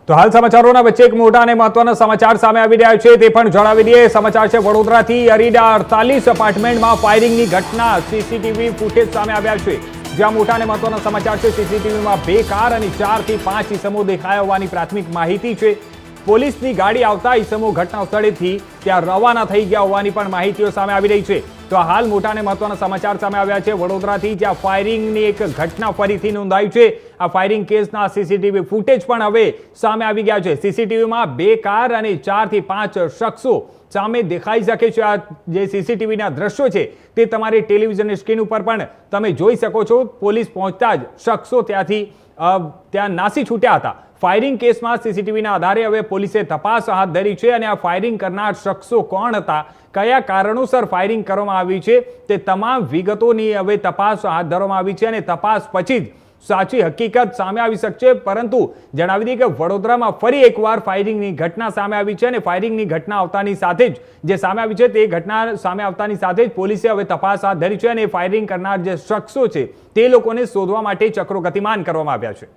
તો હાલ સમાચારોના વચ્ચે એક મોટા અને મહત્વના સમાચાર સામે આવી રહ્યા છે તે પણ જણાવી દઈએ। સમાચાર છે વડોદરાથી અરીડા 48 એપાર્ટમેન્ટમાં ફાયરિંગની ઘટના સીસીટીવી ફૂટેજ સામે આવ્યા છે। જ્યાં મોટા અને મહત્વના સમાચાર છે સીસીટીવીમાં 2 કાર અને 4 થી 5 ઈસમો દેખાયા હોવાની પ્રાથમિક માહિતી છે। પોલીસની ગાડી આવતા ઈસમો ઘટના સ્થળેથી ત્યાં રવાના થઈ ગયા હોવાની પણ માહિતીઓ સામે આવી રહી છે। તો હાલ મોટા અને મહત્વના સમાચાર સામે આવ્યા છે વડોદરાથી, જ્યાં ફાયરિંગની એક ઘટના ફરીથી નોંધાઈ છે। આ ફાયરિંગ કેસના સીસીટીવી ફૂટેજ પણ હવે સામે આવી ગયા છે। સીસીટીવીમાં 2 કાર અને 4 થી 5 શખ્સો સામે દેખાઈ શકે છે। આ જે સીસીટીવીના દ્રશ્યો છે તે તમારી ટેલિવિઝનની સ્ક્રીન ઉપર પણ તમે જોઈ શકો છો। પોલીસ પહોંચતા જ શખ્સો ત્યાં નાસી છૂટ્યા હતા। ફાયરિંગ કેસમાં સીસીટીવીના આધારે હવે પોલીસે તપાસ હાથ ધરી છે અને આ ફાયરિંગ કરનાર શખ્સો કોણ હતા, કયા કારણોસર ફાયરિંગ કરવામાં આવી છે તે તમામ વિગતોની હવે તપાસ હાથ ધરવામાં આવી છે અને તપાસ પછી જ સાચી હકીકત સામે આવી શકશે। પરંતુ જણાવી દઈએ કે વડોદરામાં ફરી એકવાર ફાયરિંગની ઘટના સામે આવી છે અને ફાયરિંગની ઘટના આવતાની સાથે જ જે સામે આવી છે તે ઘટના સામે આવતાની સાથે જ પોલીસે હવે તપાસ હાથ ધરી છે અને ફાયરિંગ કરનાર જે શખ્સો છે તે લોકોને શોધવા માટે ચક્રો ગતિમાન કરવામાં આવ્યા છે।